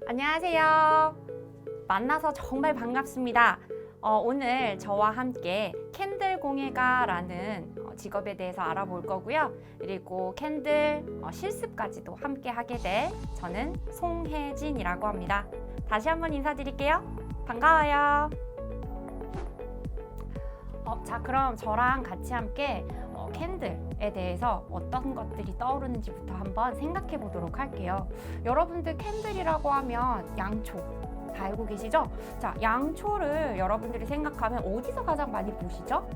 안녕하세요. 만나서 정말 반갑습니다. 오늘 저와 함께 캔들 공예가라는 직업에 대해서 알아볼 거고요. 그리고 캔들 실습까지도 함께 하게 될 저는 송혜진이라고 합니다. 다시 한번 인사드릴게요. 반가워요. 자, 그럼 저랑 같이 함께 캔들에 대해서 어떤 것들이 떠오르는지부터 한번 생각해 보도록 할게요. 여러분들 캔들이라고 하면 양초 다 알고 계시죠? 자, 양초를 여러분들이 생각하면 어디서 가장 많이 보시죠?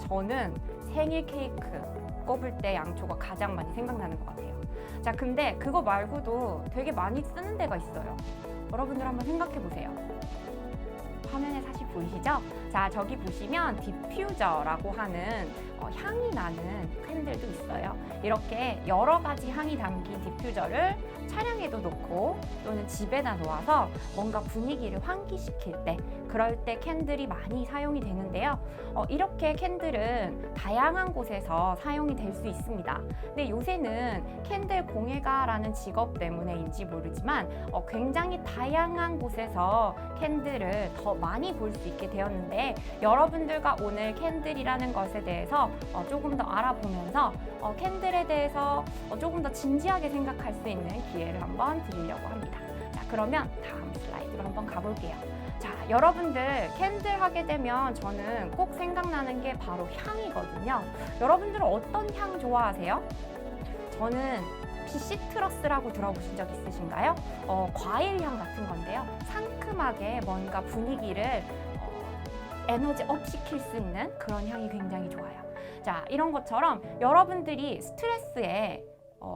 저는 생일 케이크 꼽을 때 양초가 가장 많이 생각나는 것 같아요. 자, 근데 그거 말고도 되게 많이 쓰는 데가 있어요. 여러분들 한번 생각해 보세요. 화면에 사실 보이시죠? 자, 저기 보시면 디퓨저라고 하는 향이 나는 캔들도 있어요. 이렇게 여러 가지 향이 담긴 디퓨저를 차량에도 놓고 또는 집에다 놓아서 뭔가 분위기를 환기시킬 때, 그럴 때 캔들이 많이 사용이 되는데요. 이렇게 캔들은 다양한 곳에서 사용이 될 수 있습니다. 근데 요새는 캔들 공예가라는 직업 때문에인지 모르지만 굉장히 다양한 곳에서 캔들을 더 많이 볼 수 있게 되었는데, 여러분들과 오늘 캔들이라는 것에 대해서 조금 더 알아보면서 캔들에 대해서 조금 더 진지하게 생각할 수 있는 기회를 한번 드리려고 합니다. 자, 그러면 다음 슬라이드로 한번 가볼게요. 자, 여러분들 캔들 하게 되면 저는 꼭 생각나는 게 바로 향이거든요. 여러분들은 어떤 향 좋아하세요? 저는 피시트러스라고 들어보신 적 있으신가요? 과일 향 같은 건데요. 상큼하게 뭔가 분위기를 에너지 업 시킬 수 있는 그런 향이 굉장히 좋아요. 자, 이런 것처럼 여러분들이 스트레스에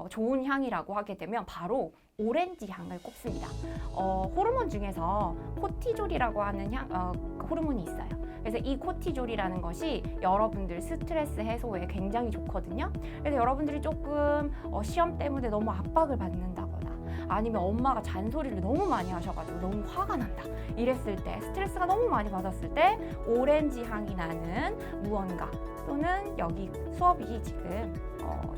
좋은 향이라고 하게 되면 바로 오렌지 향을 꼽습니다. 호르몬 중에서 코티졸이라고 하는 호르몬이 있어요. 그래서 이 코티졸이라는 것이 여러분들 스트레스 해소에 굉장히 좋거든요. 그래서 여러분들이 조금 시험 때문에 너무 압박을 받는다거나 아니면 엄마가 잔소리를 너무 많이 하셔가지고 너무 화가 난다 이랬을 때, 스트레스가 너무 많이 받았을 때 오렌지 향이 나는 무언가, 또는 여기 수업이 지금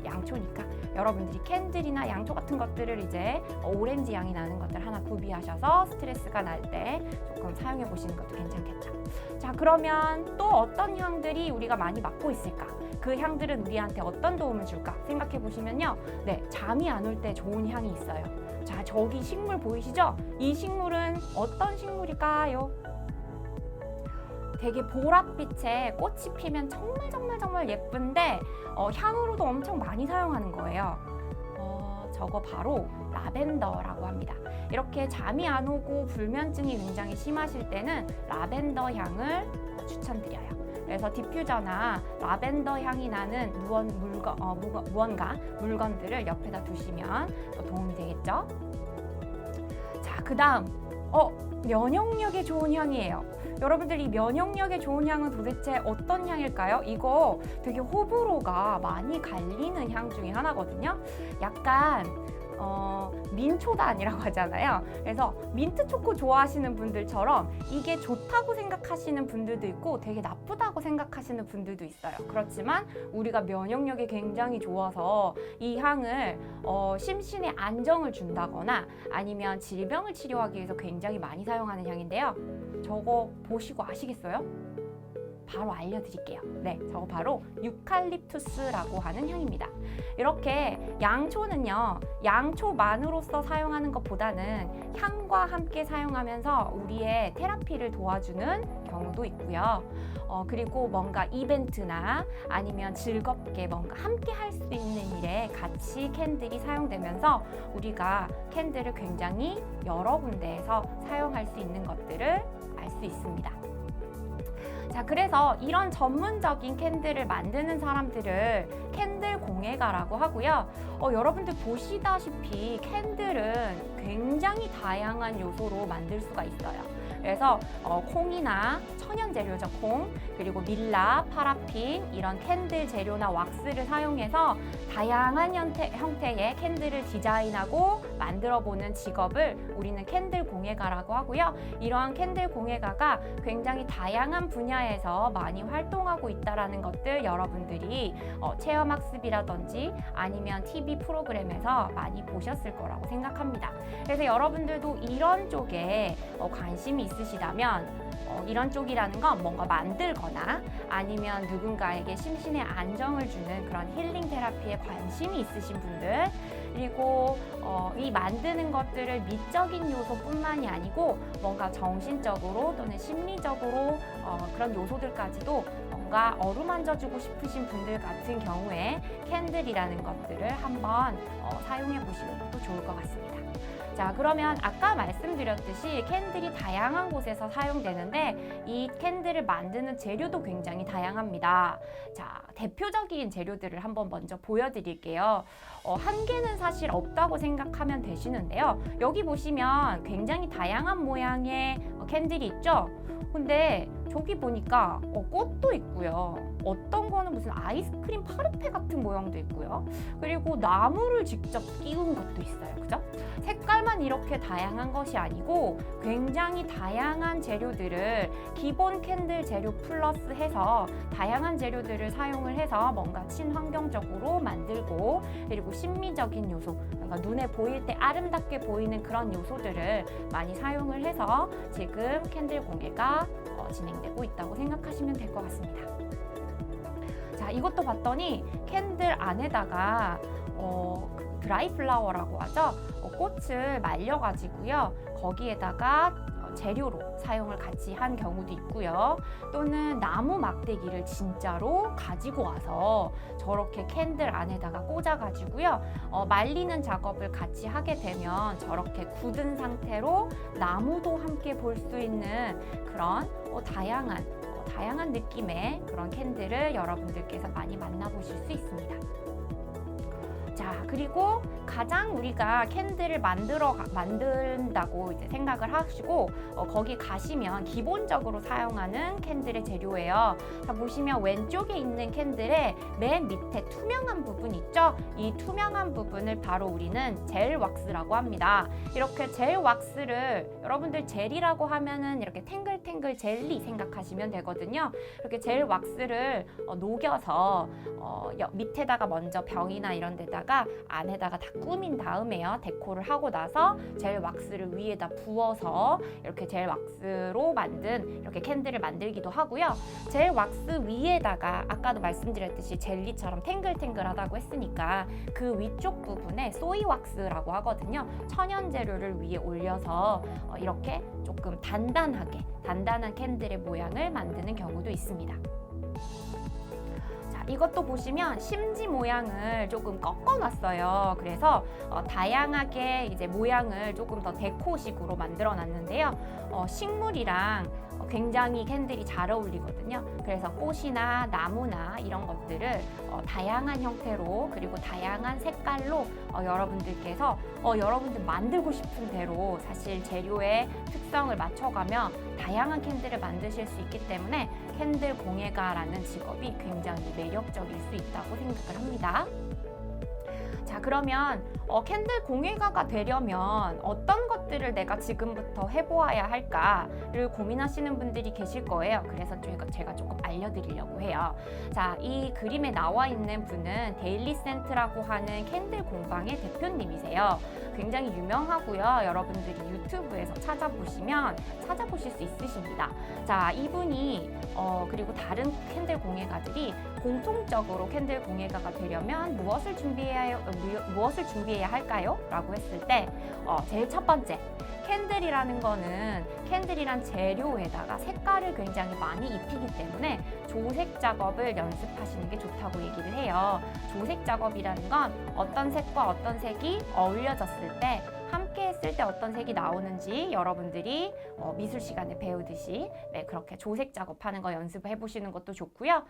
양초니까 여러분들이 캔들이나 양초 같은 것들을 이제 오렌지 향이 나는 것들 하나 구비하셔서 스트레스가 날 때 조금 사용해 보시는 것도 괜찮겠죠. 자, 그러면 또 어떤 향들이 우리가 많이 맡고 있을까? 그 향들은 우리한테 어떤 도움을 줄까? 생각해 보시면요. 네, 잠이 안 올 때 좋은 향이 있어요. 자, 저기 식물 보이시죠? 이 식물은 어떤 식물일까요? 되게 보랏빛에 꽃이 피면 정말 예쁜데 향으로도 엄청 많이 사용하는 거예요. 저거 바로 라벤더라고 합니다. 이렇게 잠이 안 오고 불면증이 굉장히 심하실 때는 라벤더 향을 추천드려요. 그래서 디퓨저나 라벤더 향이 나는 물건들을 옆에다 두시면 더 도움이 되겠죠. 자, 그 다음 면역력에 좋은 향이에요. 여러분들, 이 면역력에 좋은 향은 도대체 어떤 향일까요? 이거 되게 호불호가 많이 갈리는 향 중에 하나거든요. 약간 민초단이라고 하잖아요. 그래서 민트 초코 좋아하시는 분들처럼 이게 좋다고 생각하시는 분들도 있고 되게 나쁘다고 생각하시는 분들도 있어요. 그렇지만 우리가 면역력이 굉장히 좋아서 이 향을 심신에 안정을 준다거나 아니면 질병을 치료하기 위해서 굉장히 많이 사용하는 향인데요. 저거 보시고 아시겠어요? 바로 알려드릴게요. 네, 저거 바로 유칼립투스라고 하는 향입니다. 이렇게 양초는요, 양초만으로서 사용하는 것보다는 향과 함께 사용하면서 우리의 테라피를 도와주는 경우도 있고요. 그리고 뭔가 이벤트나 아니면 즐겁게 뭔가 함께 할 수 있는 일에 같이 캔들이 사용되면서 우리가 캔들을 굉장히 여러 군데에서 사용할 수 있는 것들을 알 수 있습니다. 자, 그래서 이런 전문적인 캔들을 만드는 사람들을 캔들 공예가라고 하고요. 여러분들 보시다시피 캔들은 굉장히 다양한 요소로 만들 수가 있어요. 그래서 콩이나 천연 재료죠, 콩, 그리고 밀랍, 파라핀, 이런 캔들 재료나 왁스를 사용해서 다양한 형태의 캔들을 디자인하고 만들어 보는 직업을 우리는 캔들 공예가라고 하고요. 이러한 캔들 공예가가 굉장히 다양한 분야에서 많이 활동하고 있다는 것들 여러분들이 체험학습이라든지 아니면 TV 프로그램에서 많이 보셨을 거라고 생각합니다. 그래서 여러분들도 이런 쪽에 관심이 있으시다면 이런 쪽이라는 건 뭔가 만들거나 아니면 누군가에게 심신의 안정을 주는 그런 힐링 테라피에 관심이 있으신 분들, 그리고 이 만드는 것들을 미적인 요소뿐만이 아니고 뭔가 정신적으로 또는 심리적으로 그런 요소들까지도 뭔가 어루만져주고 싶으신 분들 같은 경우에 캔들이라는 것들을 한번 사용해 보시는 것도 좋을 것 같습니다. 자, 그러면 아까 말씀드렸듯이 캔들이 다양한 곳에서 사용되는데 이 캔들을 만드는 재료도 굉장히 다양합니다. 자, 대표적인 재료들을 한번 먼저 보여드릴게요. 한 개는 사실 없다고 생각하면 되시는데요. 여기 보시면 굉장히 다양한 모양의 캔들이 있죠? 근데 저기 보니까 꽃도 있고요. 어떤 거는 무슨 아이스크림 파르페 같은 모양도 있고요. 그리고 나무를 직접 끼운 것도 있어요. 그죠? 색깔만 이렇게 다양한 것이 아니고 굉장히 다양한 재료들을 기본 캔들 재료 플러스 해서 다양한 재료들을 사용을 해서 뭔가 친환경적으로 만들고, 그리고 심미적인 요소, 그러니까 눈에 보일 때 아름답게 보이는 그런 요소들을 많이 사용을 해서 지금 캔들 공예가 진행되고 있다고 생각하시면 될 것 같습니다. 자, 이것도 봤더니 캔들 안에다가 드라이 플라워라고 하죠. 꽃을 말려가지고요. 거기에다가 재료로 사용을 같이 한 경우도 있고요. 또는 나무 막대기를 진짜로 가지고 와서 저렇게 캔들 안에다가 꽂아가지고요. 말리는 작업을 같이 하게 되면 저렇게 굳은 상태로 나무도 함께 볼 수 있는 그런 다양한 느낌의 그런 캔들을 여러분들께서 많이 만나보실 수 있습니다. 자, 그리고 가장 우리가 캔들을 만든다고 이제 생각을 하시고 거기 가시면 기본적으로 사용하는 캔들의 재료예요. 자, 보시면 왼쪽에 있는 캔들의 맨 밑에 투명한 부분 있죠? 이 투명한 부분을 바로 우리는 젤 왁스라고 합니다. 이렇게 젤 왁스를 여러분들 젤이라고 하면은 이렇게 탱글탱글 젤리 생각하시면 되거든요. 이렇게 젤 왁스를 녹여서 밑에다가 먼저 병이나 이런 데다가 안에다가 다 꾸민 다음에요. 데코를 하고 나서 젤 왁스를 위에다 부어서 이렇게 젤 왁스로 만든 이렇게 캔들을 만들기도 하고요. 젤 왁스 위에다가 아까도 말씀드렸듯이 젤리처럼 탱글탱글하다고 했으니까 그 위쪽 부분에 소이 왁스라고 하거든요. 천연 재료를 위에 올려서 이렇게 조금 단단한 캔들의 모양을 만드는 경우도 있습니다. 이것도 보시면 심지 모양을 조금 꺾어놨어요. 그래서 다양하게 이제 모양을 조금 더 데코식으로 만들어놨는데요. 식물이랑 굉장히 캔들이 잘 어울리거든요. 그래서 꽃이나 나무나 이런 것들을 다양한 형태로 그리고 다양한 색깔로 여러분들께서 여러분들 만들고 싶은 대로 사실 재료의 특성을 맞춰가면 다양한 캔들을 만드실 수 있기 때문에 캔들 공예가라는 직업이 굉장히 매력적일 수 있다고 생각을 합니다. 자, 그러면 캔들 공예가가 되려면 어떤 것들을 내가 지금부터 해보아야 할까를 고민하시는 분들이 계실 거예요. 그래서 제가 조금 알려드리려고 해요. 자, 이 그림에 나와 있는 분은 데일리 센트라고 하는 캔들 공방의 대표님이세요. 굉장히 유명하고요. 여러분들이 유튜브에서 찾아보실 수 있으십니다. 자, 이분이 그리고 다른 캔들 공예가들이 공통적으로 캔들 공예가가 되려면 무엇을 준비해야 할까요? 라고 했을 때 제일 첫 번째, 캔들이라는 거는 캔들이란 재료에다가 색깔을 굉장히 많이 입히기 때문에 조색 작업을 연습하시는 게 좋다고 얘기를 해요. 조색 작업이라는 건 어떤 색과 어떤 색이 어울려졌을 때 함께 했을 때 어떤 색이 나오는지 여러분들이 미술 시간에 배우듯이 그렇게 조색 작업하는 거 연습해 보시는 것도 좋고요.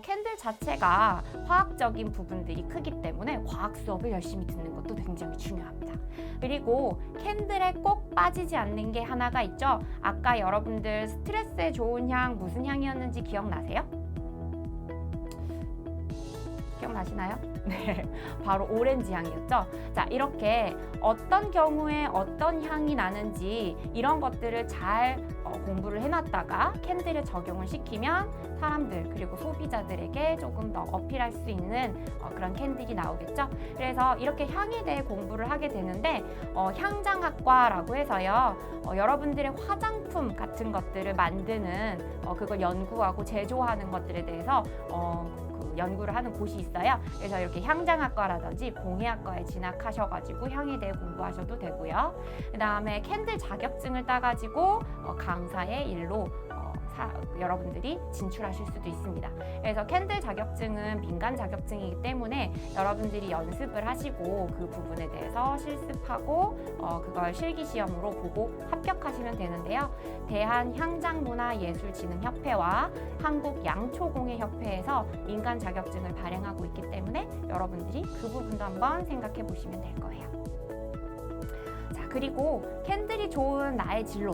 캔들 자체가 화학적인 부분들이 크기 때문에 과학 수업을 열심히 듣는 것도 굉장히 중요합니다. 그리고 캔들에 꼭 빠지지 않는 게 하나가 있죠. 아까 여러분들 스트레스에 좋은 향 무슨 향이었는지 기억나세요? 기억나시나요? 네, 바로 오렌지 향이었죠. 자, 이렇게 어떤 경우에 어떤 향이 나는지 이런 것들을 잘 공부를 해놨다가 캔들에 적용을 시키면 사람들 그리고 소비자들에게 조금 더 어필할 수 있는 그런 캔들이 나오겠죠. 그래서 이렇게 향에 대해 공부를 하게 되는데 향장학과라고 해서요. 여러분들의 화장품 같은 것들을 만드는 그걸 연구하고 제조하는 것들에 대해서 연구를 하는 곳이 있어요. 그래서 이렇게 향장학과라든지 공예학과에 진학하셔가지고 향에 대해 공부하셔도 되고요. 그 다음에 캔들 자격증을 따가지고 강사의 일로 여러분들이 진출하실 수도 있습니다. 그래서 캔들 자격증은 민간 자격증이기 때문에 여러분들이 연습을 하시고 그 부분에 대해서 실습하고 그걸 실기시험으로 보고 합격하시면 되는데요. 대한향장문화예술진흥협회와 한국양초공예협회에서 민간 자격증을 발행하고 있기 때문에 여러분들이 그 부분도 한번 생각해 보시면 될 거예요. 자, 그리고 캔들이 좋은 나의 진로.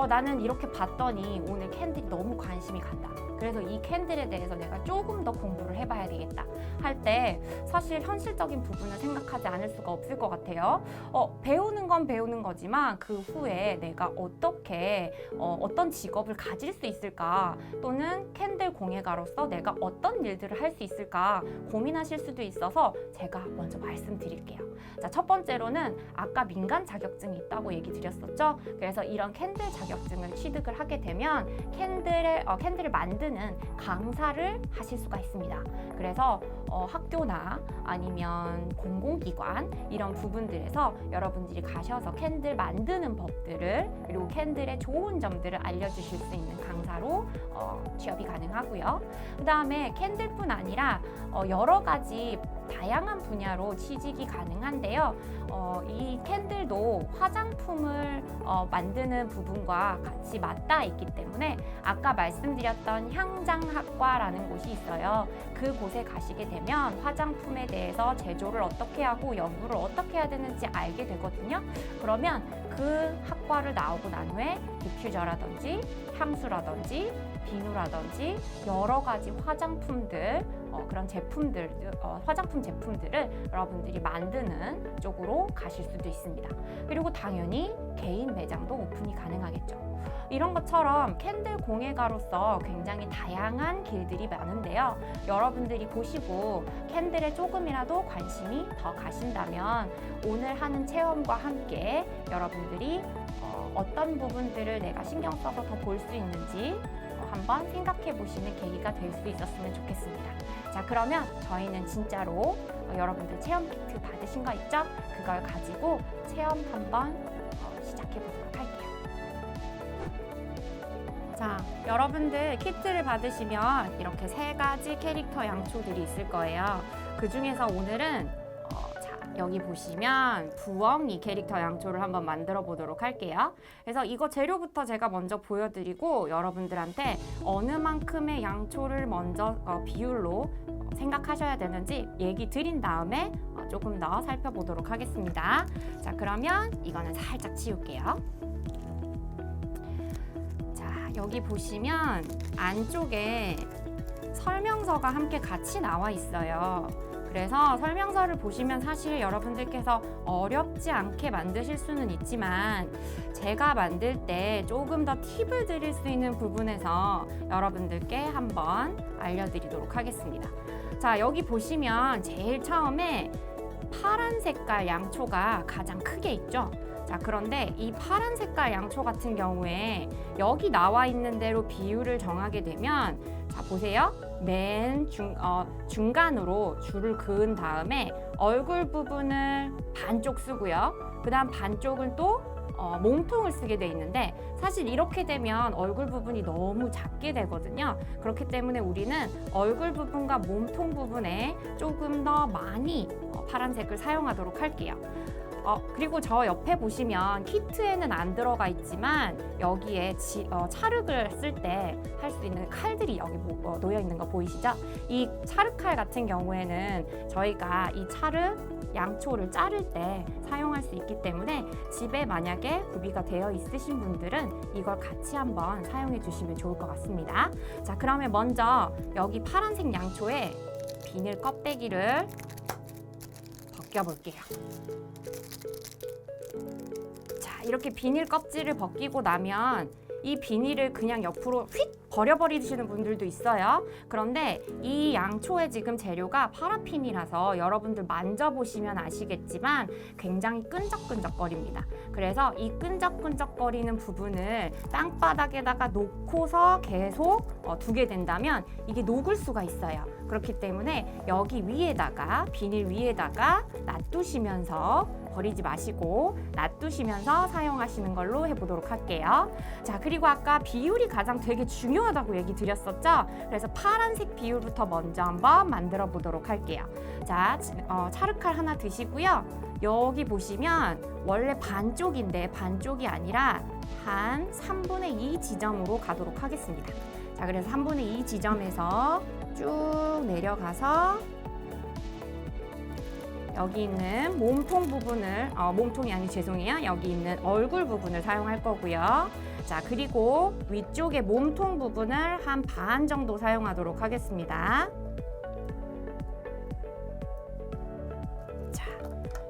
나는 이렇게 봤더니 오늘 캔들이 너무 관심이 간다. 그래서 이 캔들에 대해서 내가 조금 더 공부를 해봐야 되겠다 할 때 사실 현실적인 부분을 생각하지 않을 수가 없을 것 같아요. 배우는 건 배우는 거지만 그 후에 내가 어떻게 어떤 직업을 가질 수 있을까, 또는 캔들 공예가로서 내가 어떤 일들을 할 수 있을까 고민하실 수도 있어서 제가 먼저 말씀드릴게요. 자, 첫 번째로는 아까 민간 자격증이 있다고 얘기 드렸었죠. 그래서 이런 캔들 자격증을 취득을 하게 되면 캔들을 만드는 강사를 하실 수가 있습니다. 그래서 학교나 아니면 공공기관 이런 부분들에서 여러분들이 가셔서 캔들 만드는 법들을, 그리고 캔들의 좋은 점들을 알려주실 수 있는 강사로 취업이 가능하고요. 그 다음에 캔들뿐 아니라 여러 가지 다양한 분야로 취직이 가능한데요. 이 캔들도 화장품을 만드는 부분과 같이 맞닿아 있기 때문에 아까 말씀드렸던 향장학과라는 곳이 있어요. 그 곳에 가시게 되면 화장품에 대해서 제조를 어떻게 하고 연구를 어떻게 해야 되는지 알게 되거든요. 그러면 그 학과를 나오고 난 후에 디퓨저라든지 향수라든지 비누라든지 여러 가지 화장품들, 그런 제품들, 화장품 제품들을 여러분들이 만드는 쪽으로 가실 수도 있습니다. 그리고 당연히 개인 매장도 오픈이 가능하겠죠. 이런 것처럼 캔들 공예가로서 굉장히 다양한 길들이 많은데요. 여러분들이 보시고 캔들에 조금이라도 관심이 더 가신다면 오늘 하는 체험과 함께 여러분들이 어떤 부분들을 내가 신경 써서 더 볼 수 있는지 한번 생각해 보시는 계기가 될 수 있었으면 좋겠습니다. 자, 그러면 저희는 진짜로 여러분들 체험 키트 받으신 거 있죠? 그걸 가지고 체험 한번 시작해 보도록 할게요. 자, 여러분들 키트를 받으시면 이렇게 3가지 캐릭터 양초들이 있을 거예요. 그 중에서 오늘은 여기 보시면 부엉이 캐릭터 양초를 한번 만들어 보도록 할게요. 그래서 이거 재료부터 제가 먼저 보여드리고 여러분들한테 어느 만큼의 양초를 먼저 비율로 생각하셔야 되는지 얘기 드린 다음에 조금 더 살펴보도록 하겠습니다. 자, 그러면 이거는 살짝 치울게요. 자, 여기 보시면 안쪽에 설명서가 함께 같이 나와 있어요. 그래서 설명서를 보시면 사실 여러분들께서 어렵지 않게 만드실 수는 있지만 제가 만들 때 조금 더 팁을 드릴 수 있는 부분에서 여러분들께 한번 알려드리도록 하겠습니다. 자, 여기 보시면 제일 처음에 파란 색깔 양초가 가장 크게 있죠. 자, 그런데 이 파란 색깔 양초 같은 경우에 여기 나와 있는 대로 비율을 정하게 되면, 자, 보세요. 맨 중간으로 줄을 그은 다음에 얼굴 부분을 반쪽 쓰고요. 그 다음 반쪽은 또 몸통을 쓰게 돼 있는데, 사실 이렇게 되면 얼굴 부분이 너무 작게 되거든요. 그렇기 때문에 우리는 얼굴 부분과 몸통 부분에 조금 더 많이 파란색을 사용하도록 할게요. 그리고 저 옆에 보시면 키트에는 안 들어가 있지만 여기에 찰흙을 쓸 때 할 수 있는 칼들이 여기 놓여 있는 거 보이시죠? 이 찰흙칼 같은 경우에는 저희가 이 찰흙 양초를 자를 때 사용할 수 있기 때문에 집에 만약에 구비가 되어 있으신 분들은 이걸 같이 한번 사용해 주시면 좋을 것 같습니다. 자, 그러면 먼저 여기 파란색 양초에 비닐 껍데기를 벗겨볼게요. 자, 이렇게 비닐 껍질을 벗기고 나면 이 비닐을 그냥 옆으로 휙 버려버리시는 분들도 있어요. 그런데 이 양초의 지금 재료가 파라핀이라서 여러분들 만져보시면 아시겠지만 굉장히 끈적끈적거립니다. 그래서 이 끈적끈적거리는 부분을 땅바닥에다가 놓고서 계속 두게 된다면 이게 녹을 수가 있어요. 그렇기 때문에 여기 위에다가 비닐 위에다가 놔두시면서 버리지 마시고 놔두시면서 사용하시는 걸로 해보도록 할게요. 자, 그리고 아까 비율이 가장 되게 중요하다고 얘기 드렸었죠? 그래서 파란색 비율부터 먼저 한번 만들어 보도록 할게요. 자, 찰흙칼 하나 드시고요. 여기 보시면 원래 반쪽인데 반쪽이 아니라 한 3분의 2 지점으로 가도록 하겠습니다. 자, 그래서 3분의 2 지점에서 쭉 내려가서 여기 있는 몸통 부분을, 몸통이 아니 죄송해요. 여기 있는 얼굴 부분을 사용할 거고요. 자, 그리고 위쪽의 몸통 부분을 한 반 정도 사용하도록 하겠습니다.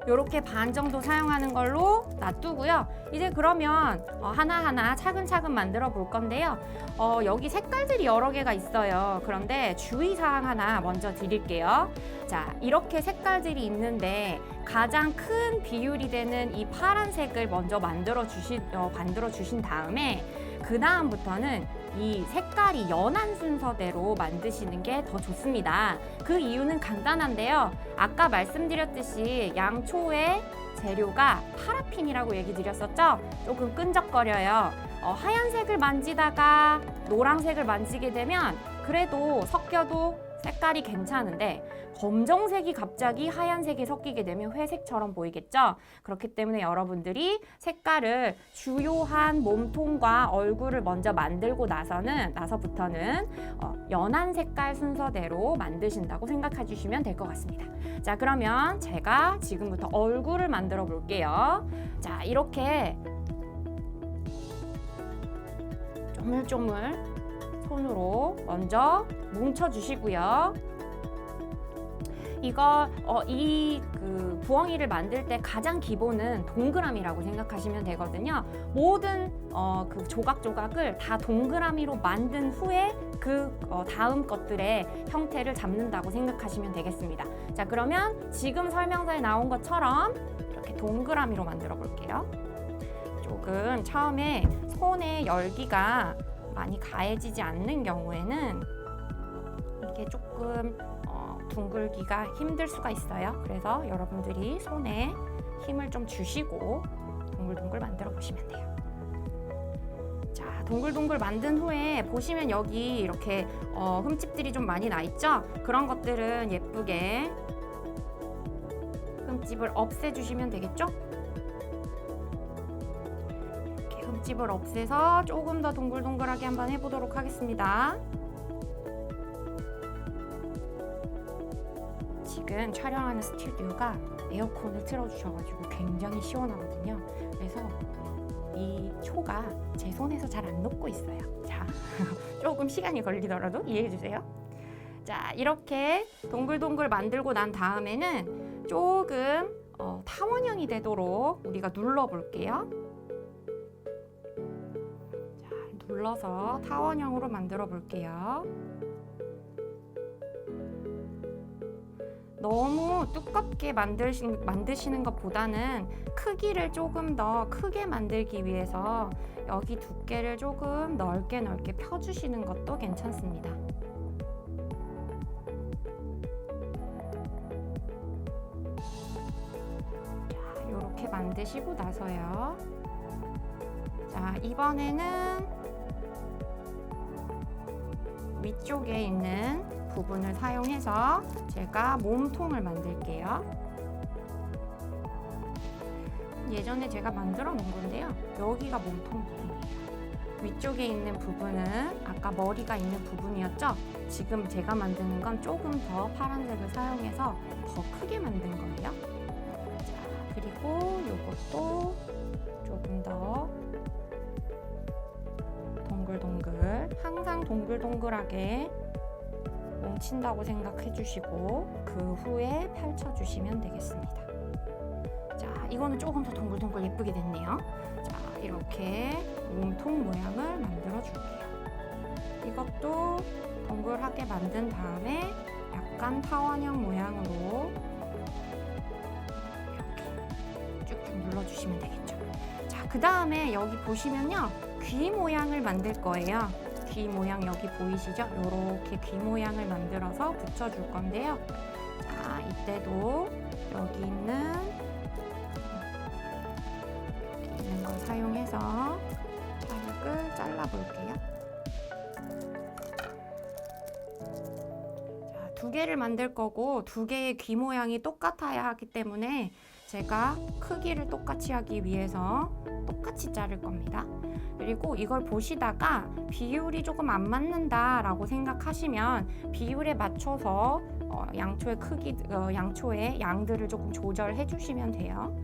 이렇게 반 정도 사용하는 걸로 놔두고요. 이제 그러면 하나하나 차근차근 만들어 볼 건데요. 여기 색깔들이 여러 개가 있어요. 그런데 주의사항 하나 먼저 드릴게요. 자, 이렇게 색깔들이 있는데 가장 큰 비율이 되는 이 파란색을 먼저 만들어 주신 다음에 그 다음부터는 이 색깔이 연한 순서대로 만드시는 게 더 좋습니다. 그 이유는 간단한데요. 아까 말씀드렸듯이 양초의 재료가 파라핀이라고 얘기 드렸었죠? 조금 끈적거려요. 하얀색을 만지다가 노란색을 만지게 되면 그래도 섞여도 색깔이 괜찮은데 검정색이 갑자기 하얀색에 섞이게 되면 회색처럼 보이겠죠? 그렇기 때문에 여러분들이 색깔을 주요한 몸통과 얼굴을 먼저 만들고 나서부터는 연한 색깔 순서대로 만드신다고 생각해 주시면 될 것 같습니다. 자, 그러면 제가 지금부터 얼굴을 만들어 볼게요. 자, 이렇게 조물조물 손으로 먼저 뭉쳐 주시고요. 이거 그 부엉이를 만들 때 가장 기본은 동그라미라고 생각하시면 되거든요. 모든 그 조각조각을 다 동그라미로 만든 후에 그 다음 것들의 형태를 잡는다고 생각하시면 되겠습니다. 자, 그러면 지금 설명서에 나온 것처럼 이렇게 동그라미로 만들어 볼게요. 조금 처음에 손에 열기가 많이 가해지지 않는 경우에는 이게 조금 둥글기가 힘들 수가 있어요. 그래서 여러분들이 손에 힘을 좀 주시고 동글동글 만들어 보시면 돼요. 자, 동글동글 만든 후에 보시면 여기 이렇게 흠집들이 좀 많이 나 있죠? 그런 것들은 예쁘게 흠집을 없애주시면 되겠죠? 이렇게 흠집을 없애서 조금 더 동글동글하게 한번 해보도록 하겠습니다. 지금 촬영하는 스튜디오가 에어컨을 틀어주셔가지고 굉장히 시원하거든요. 그래서 이 초가 제 손에서 잘 안 녹고 있어요. 자, 조금 시간이 걸리더라도 이해해주세요. 자, 이렇게 동글동글 만들고 난 다음에는 조금 타원형이 되도록 우리가 눌러볼게요. 자, 눌러서 타원형으로 만들어 볼게요. 너무 두껍게 만드시는 것보다는 크기를 조금 더 크게 만들기 위해서 여기 두께를 조금 넓게 펴주시는 것도 괜찮습니다. 자, 이렇게 만드시고 나서요. 자, 이번에는 위쪽에 있는 부분을 사용해서 제가 몸통을 만들게요. 예전에 제가 만들어 놓은 건데요. 여기가 몸통 부분이에요. 위쪽에 있는 부분은 아까 머리가 있는 부분이었죠? 지금 제가 만드는 건 조금 더 파란색을 사용해서 더 크게 만든 거예요. 자, 그리고 이것도 조금 더 동글동글, 항상 동글동글하게 붙인다고 생각해 주시고 그 후에 펼쳐 주시면 되겠습니다. 자, 이거는 조금 더 동글동글 예쁘게 됐네요. 자, 이렇게 몸통 모양을 만들어 줄게요. 이것도 동글하게 만든 다음에 약간 타원형 모양으로 이렇게 쭉쭉 눌러주시면 되겠죠. 자, 그 다음에 여기 보시면요, 귀 모양을 만들 거예요. 귀 모양 여기 보이시죠? 이렇게 귀 모양을 만들어서 붙여줄 건데요. 자, 이때도 여기 있는 걸 사용해서 찰흙을 잘라볼게요. 자, 두 개를 만들 거고 두 개의 귀 모양이 똑같아야 하기 때문에 제가 크기를 똑같이 하기 위해서 똑같이 자를 겁니다. 그리고 이걸 보시다가 비율이 조금 안 맞는다 라고 생각하시면 비율에 맞춰서 양초의 크기, 양초의 양들을 조금 조절해 주시면 돼요.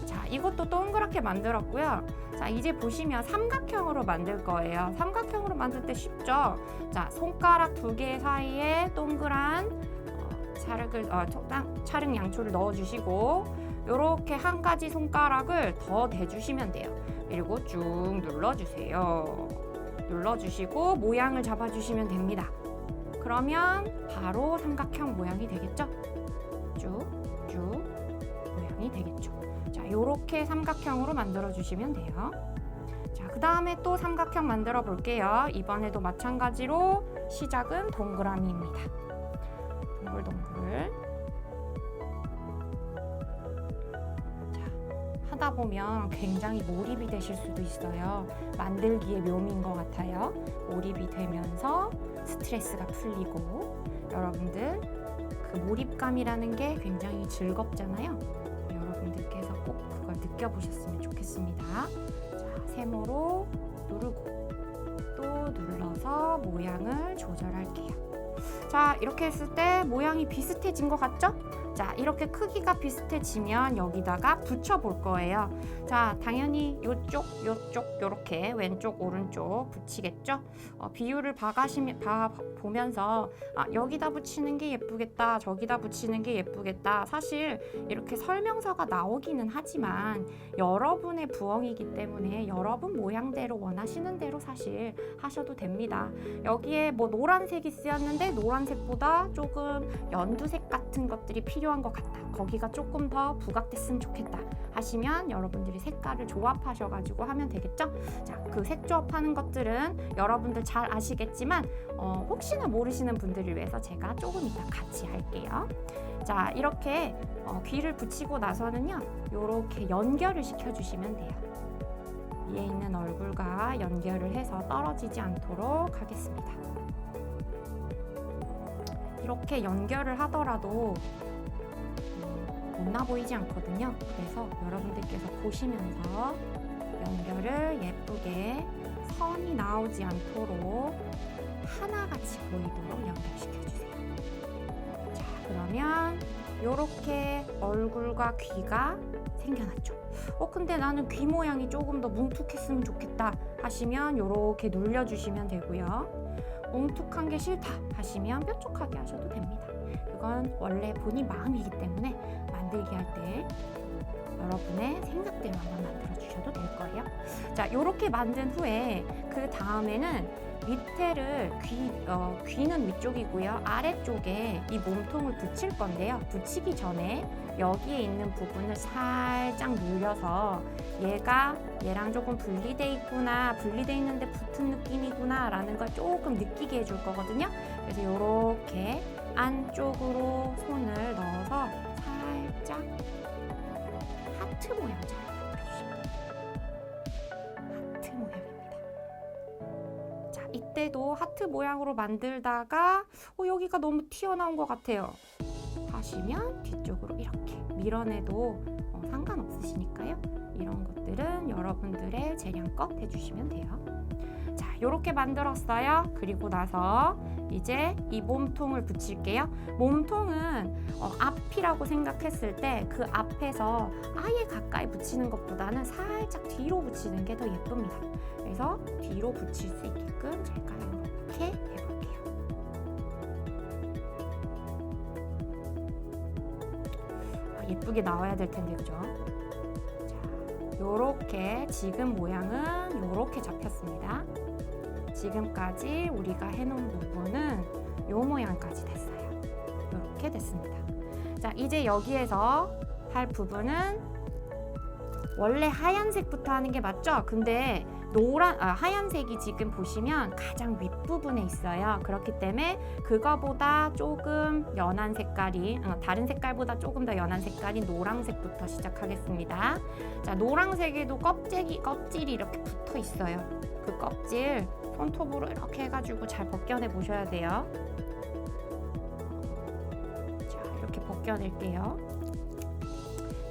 자, 이것도 동그랗게 만들었고요. 자, 이제 보시면 삼각형으로 만들 거예요. 삼각형으로 만들 때 쉽죠? 자, 손가락 두 개 사이에 동그란 찰흙 양초를 넣어주시고 이렇게 한 가지 손가락을 더 대주시면 돼요. 그리고 쭉 눌러주세요. 눌러주시고 모양을 잡아주시면 됩니다. 그러면 바로 삼각형 모양이 되겠죠? 쭉쭉 모양이 되겠죠. 자, 이렇게 삼각형으로 만들어 주시면 돼요. 자, 그 다음에 또 삼각형 만들어 볼게요. 이번에도 마찬가지로 시작은 동그라미입니다. 동글동글. 하다 보면 굉장히 몰입이 되실 수도 있어요. 만들기의 묘미인 것 같아요. 몰입이 되면서 스트레스가 풀리고 여러분들 그 몰입감이라는 게 굉장히 즐겁잖아요. 여러분들께서 꼭 그걸 느껴보셨으면 좋겠습니다. 자, 세모로 누르고 또 눌러서 모양을 조절할게요. 자, 이렇게 했을 때 모양이 비슷해진 것 같죠? 자, 이렇게 크기가 비슷해지면 여기다가 붙여 볼 거예요. 자, 당연히 요쪽, 요렇게 왼쪽, 오른쪽 붙이겠죠? 비율을 보면서 여기다 붙이는 게 예쁘겠다, 저기다 붙이는 게 예쁘겠다. 사실 이렇게 설명서가 나오기는 하지만 여러분의 부엉이기 때문에 여러분 모양대로 원하시는 대로 사실 하셔도 됩니다. 여기에 뭐 노란색이 쓰였는데 노란색보다 조금 연두색 같은 것들이 필요한 것 같다. 거기가 조금 더 부각됐으면 좋겠다 하시면 여러분들이 색깔을 조합하셔가지고 하면 되겠죠? 자, 그 색 조합하는 것들은 여러분들 잘 아시겠지만 혹시나 모르시는 분들을 위해서 제가 조금 이따 같이 할게요. 자, 이렇게 귀를 붙이고 나서는요, 이렇게 연결을 시켜주시면 돼요. 위에 있는 얼굴과 연결을 해서 떨어지지 않도록 하겠습니다. 이렇게 연결을 하더라도 못나 보이지 않거든요. 그래서 여러분들께서 보시면서 연결을 예쁘게 선이 나오지 않도록 하나같이 보이도록 연결시켜주세요. 자, 그러면 이렇게 얼굴과 귀가 생겨났죠. 근데 나는 귀 모양이 조금 더 뭉툭했으면 좋겠다 하시면 이렇게 눌려주시면 되고요. 뭉툭한 게 싫다 하시면 뾰족하게 하셔도 됩니다. 그건 원래 본인 마음이기 때문에 만들기 할 때 여러분의 생각대로 한번 만들어 주셔도 될 거예요. 자, 이렇게 만든 후에 그 다음에는 밑에를 귀는 위쪽이고요. 아래쪽에 이 몸통을 붙일 건데요. 붙이기 전에 여기에 있는 부분을 살짝 눌려서 얘랑 조금 분리돼 있구나, 분리돼 있는데 붙은 느낌이구나 라는 걸 조금 느끼게 해줄 거거든요. 그래서 이렇게 안쪽으로 손을 넣어서 살짝 하트 모양 잘 만들어주시면 돼요. 하트 모양입니다. 자, 이때도 하트 모양으로 만들다가 여기가 너무 튀어나온 것 같아요 하시면 뒤쪽으로 이렇게 밀어내도 상관없으시니까요. 이런 것들은 여러분들의 재량껏 해주시면 돼요. 자, 이렇게 만들었어요. 그리고 나서 이제 이 몸통을 붙일게요. 몸통은 앞이라고 생각했을 때 그 앞에서 아예 가까이 붙이는 것보다는 살짝 뒤로 붙이는 게 더 예쁩니다. 그래서 뒤로 붙일 수 있게끔 제가 이렇게 해볼게요. 예쁘게 나와야 될 텐데, 그죠? 자, 요렇게 지금 모양은 요렇게 잡혔습니다. 지금까지 우리가 해놓은 부분은 요 모양까지 됐어요. 요렇게 됐습니다. 자, 이제 여기에서 할 부분은 원래 하얀색부터 하는 게 맞죠? 근데 하얀색이 지금 보시면 가장 윗부분에 있어요. 그렇기 때문에 그거보다 조금 연한 색깔이, 다른 색깔보다 조금 더 연한 색깔인 노란색부터 시작하겠습니다. 자, 노란색에도 껍질이 이렇게 붙어 있어요. 그 껍질 손톱으로 이렇게 해가지고 잘 벗겨내 보셔야 돼요. 자, 이렇게 벗겨낼게요.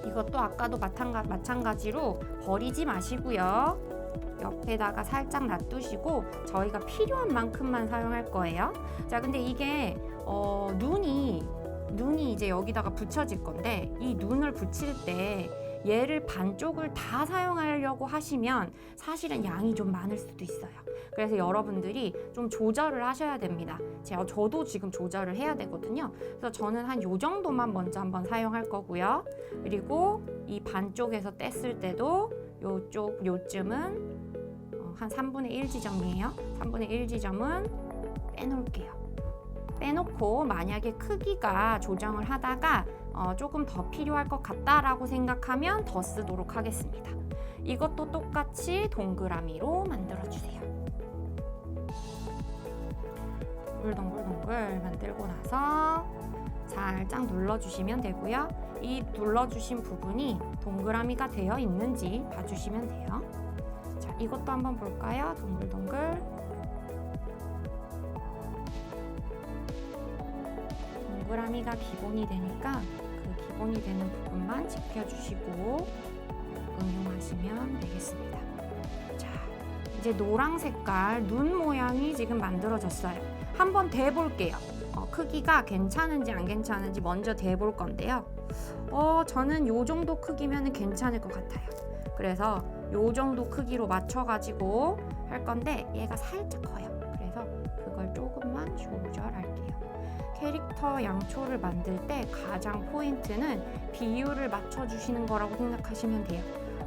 이것도 아까도 마찬가지로 버리지 마시고요. 옆에다가 살짝 놔두시고 저희가 필요한 만큼만 사용할 거예요. 자, 근데 이게 눈이 이제 여기다가 붙여질 건데 이 눈을 붙일 때 얘를 반쪽을 다 사용하려고 하시면 사실은 양이 좀 많을 수도 있어요. 그래서 여러분들이 좀 조절을 하셔야 됩니다. 저도 지금 조절을 해야 되거든요. 그래서 저는 한 요 정도만 먼저 한번 사용할 거고요. 그리고 이 반쪽에서 뗐을 때도 요쯤은 한 3분의 1 지점이에요. 3분의 1 지점은 빼놓을게요. 빼놓고 만약에 크기가 조정을 하다가 조금 더 필요할 것 같다라고 생각하면 더 쓰도록 하겠습니다. 이것도 똑같이 동그라미로 만들어주세요. 동글동글 만들고 나서 살짝 눌러주시면 되고요. 이 눌러주신 부분이 동그라미가 되어 있는지 봐주시면 돼요. 자, 이것도 한번 볼까요? 동글동글. 동그라미가 기본이 되니까 그 기본이 되는 부분만 지켜주시고 응용하시면 되겠습니다. 자, 이제 노랑 색깔 눈 모양이 지금 만들어졌어요. 한번 대볼게요. 크기가 괜찮은지 안 괜찮은지 먼저 대볼 건데요. 저는 요 정도 크기면 괜찮을 것 같아요. 그래서 요 정도 크기로 맞춰가지고 할 건데 얘가 살짝 커요. 그래서 그걸 조금만 조절할게요. 캐릭터 양초를 만들 때 가장 포인트는 비율을 맞춰주시는 거라고 생각하시면 돼요.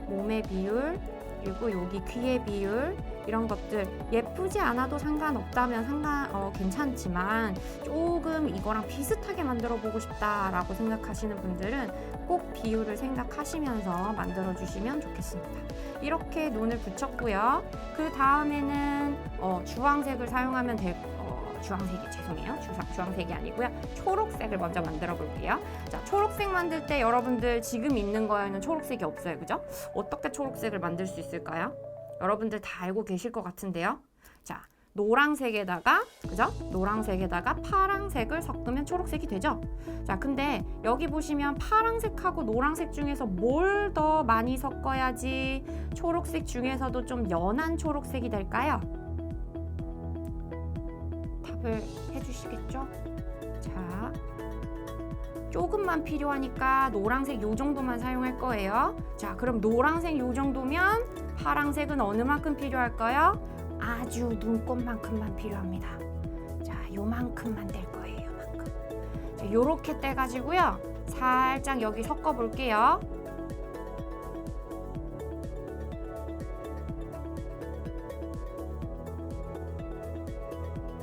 몸의 비율, 그리고 여기 귀의 비율, 이런 것들 예쁘지 않아도 상관없다면 괜찮지만 조금 이거랑 비슷하게 만들어 보고 싶다라고 생각하시는 분들은 꼭 비율을 생각하시면서 만들어 주시면 좋겠습니다. 이렇게 눈을 붙였고요. 그 다음에는 주황색을 사용하면 주황색이 아니고요. 초록색을 먼저 만들어 볼게요. 자, 초록색 만들 때 여러분들 지금 있는 거에는 초록색이 없어요. 그죠? 어떻게 초록색을 만들 수 있을까요? 여러분들 다 알고 계실 것 같은데요. 자, 노란색에다가 파란색을 섞으면 초록색이 되죠. 자, 근데 여기 보시면 파란색하고 노란색 중에서 뭘 더 많이 섞어야지 초록색 중에서도 좀 연한 초록색이 될까요? 답을 해주시겠죠? 자, 조금만 필요하니까 노란색 요 정도만 사용할 거예요. 자, 그럼 노란색 요 정도면 파란색은 어느 만큼 필요할까요? 아주 눈곱만큼만 필요합니다. 자, 요만큼만 될 거예요. 요만큼. 자, 요렇게 떼가지고요. 살짝 여기 섞어 볼게요.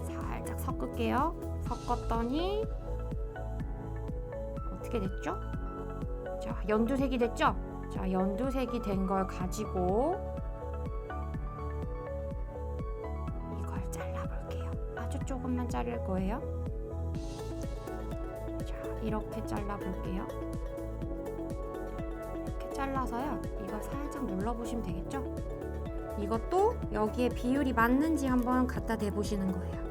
살짝 섞을게요. 섞었더니 어떻게 됐죠? 자, 연두색이 됐죠? 자, 연두색이 된 걸 가지고 이걸 잘라볼게요. 아주 조금만 자를 거예요. 자, 이렇게 잘라볼게요. 이렇게 잘라서요. 이걸 살짝 눌러보시면 되겠죠? 이것도 여기에 비율이 맞는지 한번 갖다 대보시는 거예요.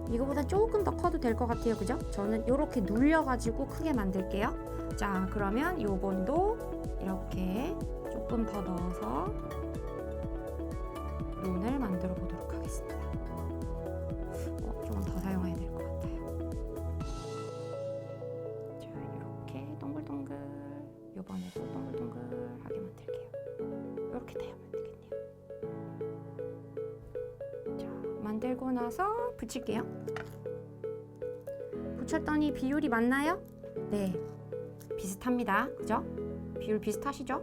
이거보다 조금 더 커도 될 것 같아요. 그죠? 저는 이렇게 눌려가지고 크게 만들게요. 자, 그러면 요번도 이렇게 조금 더 넣어서 눈을 만들어 보도록 하겠습니다. 조금 더 사용해야 될 것 같아요. 자, 이렇게 동글동글, 요번에도 동글동글하게 만들게요. 이렇게 되면 되겠네요. 자, 만들고 나서 붙일게요. 붙였더니 비율이 맞나요? 네, 비슷합니다. 그죠? 비율 비슷하시죠?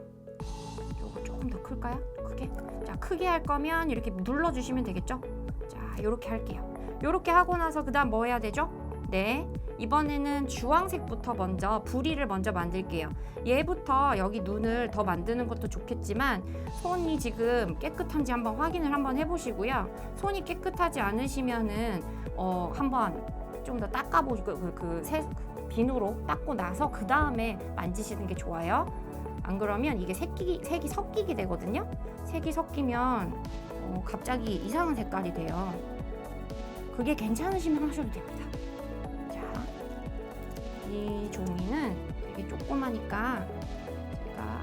요거 조금 더 클까요? 크게? 자, 크게 할 거면 이렇게 눌러주시면 되겠죠? 자, 요렇게 할게요. 요렇게 하고 나서 그 다음 뭐 해야 되죠? 네, 이번에는 주황색부터 먼저 부리를 먼저 만들게요. 얘부터 여기 눈을 더 만드는 것도 좋겠지만 손이 지금 깨끗한지 한번 확인을 한번 해보시고요. 손이 깨끗하지 않으시면은 한번 좀 더 닦아보시고 비누로 닦고 나서 그 다음에 만지시는 게 좋아요. 안 그러면 이게 색이 섞이게 되거든요. 색이 섞이면 갑자기 이상한 색깔이 돼요. 그게 괜찮으시면 하셔도 됩니다. 자, 이 종이는 되게 조그마니까 제가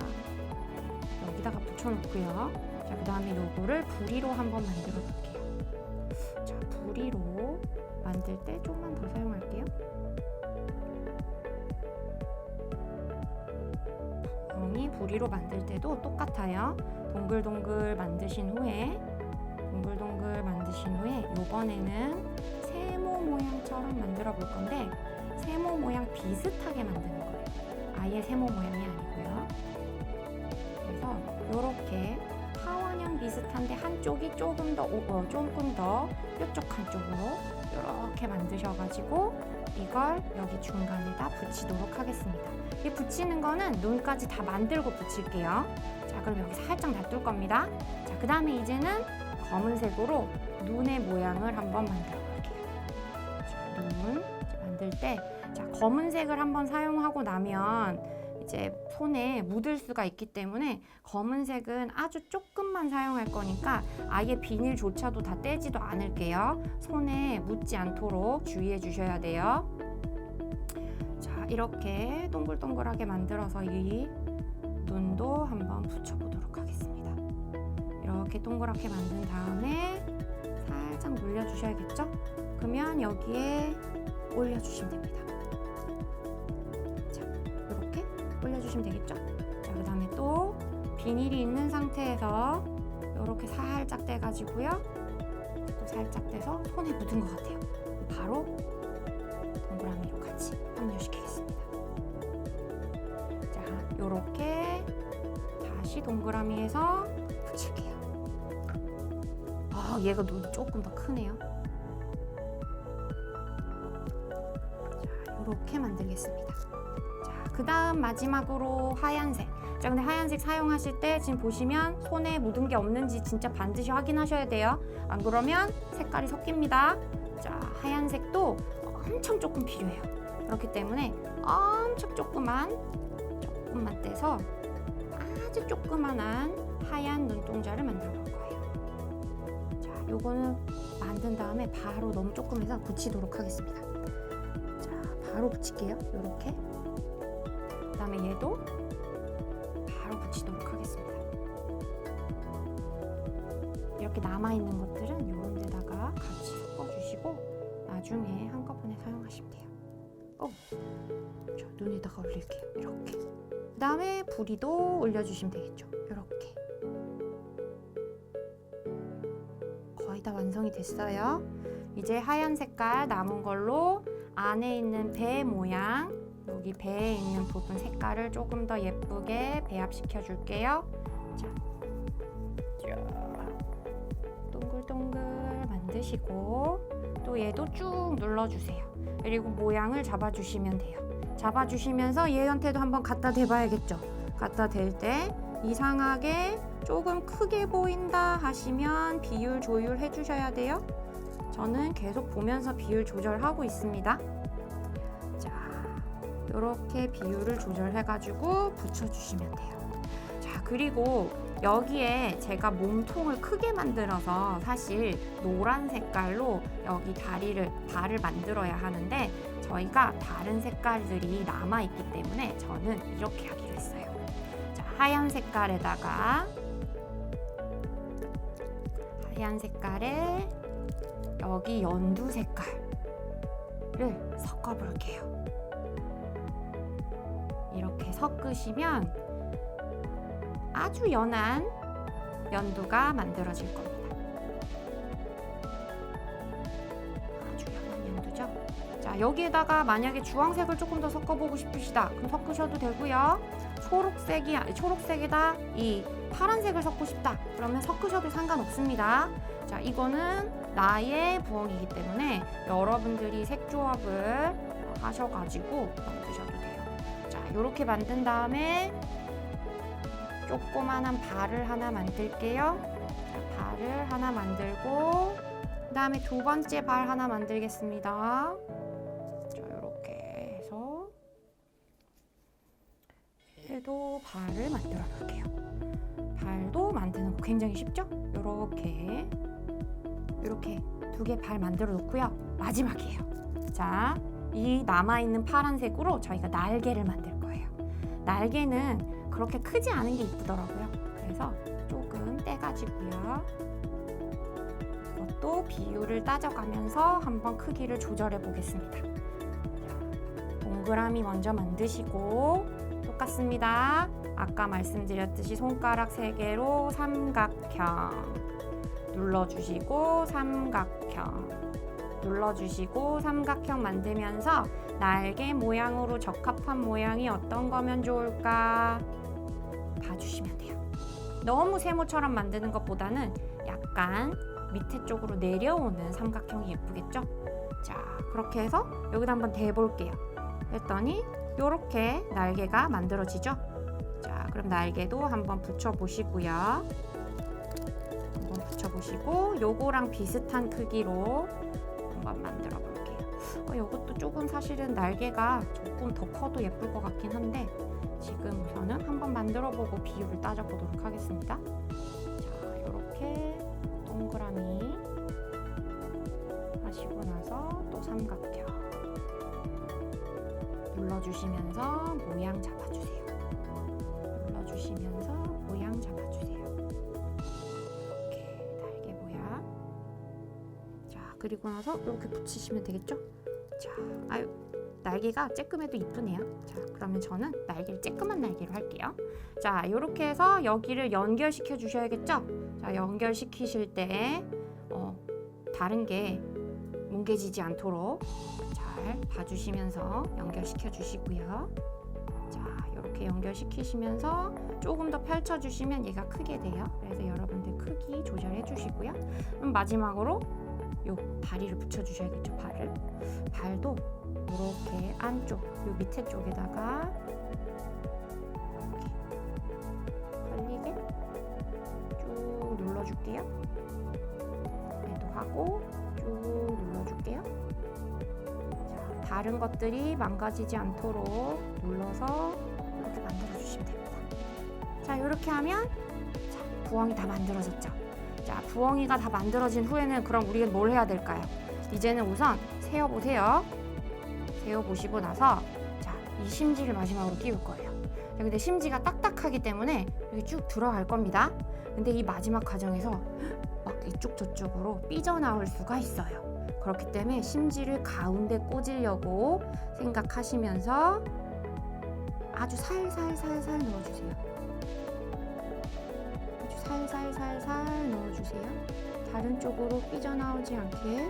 여기다가 붙여놓고요. 자, 그 다음에 요거를 부리로 한번 만들어 볼게요. 자, 부리로 만들 때 조금만 더 사용할게요. 부리로 만들 때도 똑같아요. 동글동글 만드신 후에 요번에는 세모 모양처럼 만들어 볼 건데 세모 모양 비슷하게 만드는 거예요. 아예 세모 모양이 아니고요. 그래서 이렇게 파원형 비슷한데 한쪽이 조금 더 뾰족한 쪽으로 이렇게 만드셔가지고 이걸 여기 중간에다 붙이도록 하겠습니다. 이 붙이는 거는 눈까지 다 만들고 붙일게요. 자, 그럼 여기 살짝 놔둘 겁니다. 자, 그 다음에 이제는 검은색으로 눈의 모양을 한번 만들어 볼게요. 자, 눈 만들 때 자, 검은색을 한번 사용하고 나면 이제 손에 묻을 수가 있기 때문에 검은색은 아주 조금만 사용할 거니까 아예 비닐조차도 다 떼지도 않을게요. 손에 묻지 않도록 주의해 주셔야 돼요. 자, 이렇게 동글동글하게 만들어서 이 눈도 한번 붙여보도록 하겠습니다. 이렇게 동그랗게 만든 다음에 살짝 눌려주셔야겠죠? 그러면 여기에 올려주시면 됩니다. 자, 이렇게 올려주시면 되겠죠? 자, 그 다음에 또 비닐이 있는 상태에서 이렇게 살짝 떼가지고요. 또 살짝 떼서 손에 묻은 것 같아요. 바로 동그라미로 같이 합류시키겠습니다. 자, 이렇게 다시 동그라미에서 붙일게요. 얘가 눈이 조금 더 크네요. 자, 이렇게 만들겠습니다. 자, 그 다음 마지막으로 하얀색. 자, 근데 하얀색 사용하실 때 지금 보시면 손에 묻은 게 없는지 진짜 반드시 확인하셔야 돼요. 안 그러면 색깔이 섞입니다. 자, 하얀색도 엄청 조금 필요해요. 그렇기 때문에 엄청 조금만 떼서 아주 조그만한 하얀 눈동자를 만들어 볼 거예요. 자, 요거는 만든 다음에 바로 너무 조금 해서 붙이도록 하겠습니다. 자, 바로 붙일게요. 요렇게. 그 다음에 얘도 바로 붙이도록 하겠습니다. 이렇게 남아있는 것들은 요런 데다가 같이 섞어주시고 나중에 한꺼번에 사용하시면 돼요. 자, 눈에다가 올릴게요. 이렇게. 그 다음에 부리도 올려주시면 되겠죠. 이렇게. 거의 다 완성이 됐어요. 이제 하얀 색깔 남은 걸로 안에 있는 배 모양, 여기 배에 있는 부분 색깔을 조금 더 예쁘게 배합시켜 줄게요. 자, 동글동글 만드시고 또 얘도 쭉 눌러주세요. 그리고 모양을 잡아주시면 돼요. 잡아주시면서 얘한테도 한번 갖다 대봐야겠죠. 갖다 댈 때 이상하게 조금 크게 보인다 하시면 비율 조율해 주셔야 돼요. 저는 계속 보면서 비율 조절하고 있습니다. 자, 이렇게 비율을 조절해가지고 붙여주시면 돼요. 자, 그리고 여기에 제가 몸통을 크게 만들어서 사실 노란 색깔로 여기 발을 만들어야 하는데 저희가 다른 색깔들이 남아있기 때문에 저는 이렇게 하기로 했어요. 자, 하얀 색깔에 여기 연두 색깔을 섞어 볼게요. 이렇게 섞으시면 아주 연한 연두가 만들어질 겁니다. 아주 연한 연두죠? 자, 자, 여기에다가 만약에 주황색을 조금 더 섞어보고 싶으시다. 그럼 섞으셔도 되고요. 초록색에다 이 파란색을 섞고 싶다. 그러면 섞으셔도 상관없습니다. 자, 이거는 나의 부엉이기 때문에 여러분들이 색 조합을 하셔가지고 만드셔도 돼요. 자, 이렇게 만든 다음에 조그만한 발을 하나 만들게요. 자, 발을 하나 만들고 그 다음에 두 번째 발 하나 만들겠습니다. 자, 이렇게 해서 얘도 발을 만들어 볼게요. 발도 만드는 거 굉장히 쉽죠? 이렇게 두 개 발 만들어 놓고요. 마지막이에요. 자, 이 남아있는 파란색으로 저희가 날개를 만들 거예요. 날개는 그렇게 크지 않은 게 이쁘더라고요. 그래서 조금 떼가지고요. 이것도 비율을 따져가면서 한번 크기를 조절해 보겠습니다. 자, 동그라미 먼저 만드시고 똑같습니다. 아까 말씀드렸듯이 손가락 3개로 삼각형 눌러주시고 삼각형 눌러주시고 삼각형 만들면서 날개 모양으로 적합한 모양이 어떤 거면 좋을까 봐주시면 돼요. 너무 세모처럼 만드는 것보다는 약간 밑에 쪽으로 내려오는 삼각형이 예쁘겠죠? 자, 그렇게 해서 여기다 한번 대볼게요. 했더니 이렇게 날개가 만들어지죠? 자, 그럼 날개도 한번 붙여보시고요. 한번 붙여보시고 요거랑 비슷한 크기로 한번 만들어 볼게요. 요것도 조금 사실은 날개가 조금 더 커도 예쁠 것 같긴 한데 지금 우선은 한번 만들어 보고 비율을 따져보도록 하겠습니다. 자, 이렇게 동그라미 하시고 나서 또 삼각형 눌러주시면서 모양 잡아주세요. 눌러주시면서 모양 잡아주세요. 이렇게 날개 모양. 자, 그리고 나서 이렇게 붙이시면 되겠죠? 자, 날개가 쬐끔해도 이쁘네요. 자, 그러면 저는 날개를 쬐끔한 날개로 할게요. 자, 이렇게 해서 여기를 연결시켜 주셔야겠죠? 자, 연결시키실 때 다른 게 뭉개지지 않도록 잘 봐주시면서 연결시켜 주시고요. 자, 이렇게 연결시키시면서 조금 더 펼쳐주시면 얘가 크게 돼요. 그래서 여러분들 크기 조절해 주시고요. 그럼 마지막으로 요 다리를 붙여 주셔야겠죠. 발도 이렇게 안쪽, 요 밑에 쪽에다가 이렇게 걸리게 쭉 눌러줄게요. 얘도 하고 쭉 눌러줄게요. 자, 다른 것들이 망가지지 않도록 눌러서 이렇게 만들어주시면 됩니다. 자, 이렇게 하면 자, 부엉이 다 만들어졌죠. 자, 부엉이가 다 만들어진 후에는 그럼 우리가 뭘 해야 될까요? 이제는 우선 세어보세요. 세어보시고 나서 자, 이 심지를 마지막으로 띄울 거예요. 자, 근데 심지가 딱딱하기 때문에 여기 쭉 들어갈 겁니다. 근데 이 마지막 과정에서 막 이쪽 저쪽으로 삐져나올 수가 있어요. 그렇기 때문에 심지를 가운데 꽂으려고 생각하시면서 아주 살살살살 넣어주세요. 아주 살살살살 넣어주세요. 다른 쪽으로 삐져나오지 않게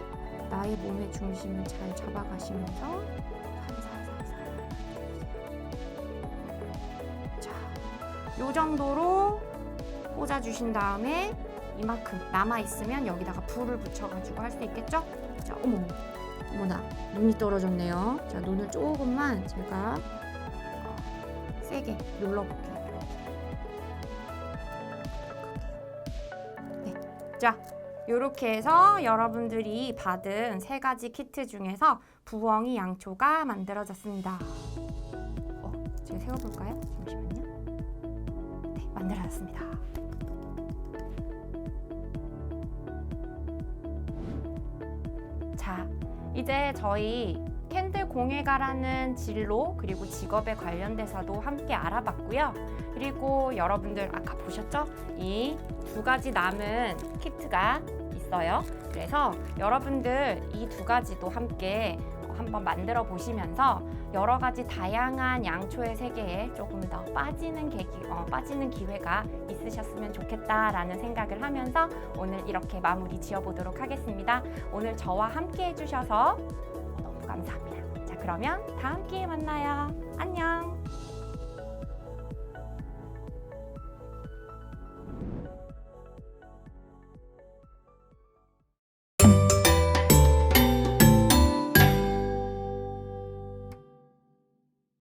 나의 몸의 중심을 잘 잡아가시면서 살살살살 넣어주세요. 자, 요 정도로 꽂아주신 다음에 이만큼 남아있으면 여기다가 불을 붙여가지고 할 수 있겠죠? 자, 어머나 눈이 떨어졌네요. 자, 눈을 조금만 제가 세게 눌러볼게요. 네, 자, 이렇게 해서 여러분들이 받은 3가지 키트 중에서 부엉이 양초가 만들어졌습니다. 제가 세워볼까요? 잠시만요. 네, 만들어졌습니다. 자, 이제 저희 캔들 공예가라는 진로 그리고 직업에 관련돼서도 함께 알아봤고요. 그리고 여러분들 아까 보셨죠? 이 2가지 남은 키트가 있어요. 그래서 여러분들 이 2가지도 함께 한번 만들어 보시면서 여러 가지 다양한 양초의 세계에 조금 더 빠지는 기회가 있으셨으면 좋겠다라는 생각을 하면서 오늘 이렇게 마무리 지어보도록 하겠습니다. 오늘 저와 함께 해주셔서 너무 감사합니다. 자, 그러면 다음 기회에 만나요. 안녕.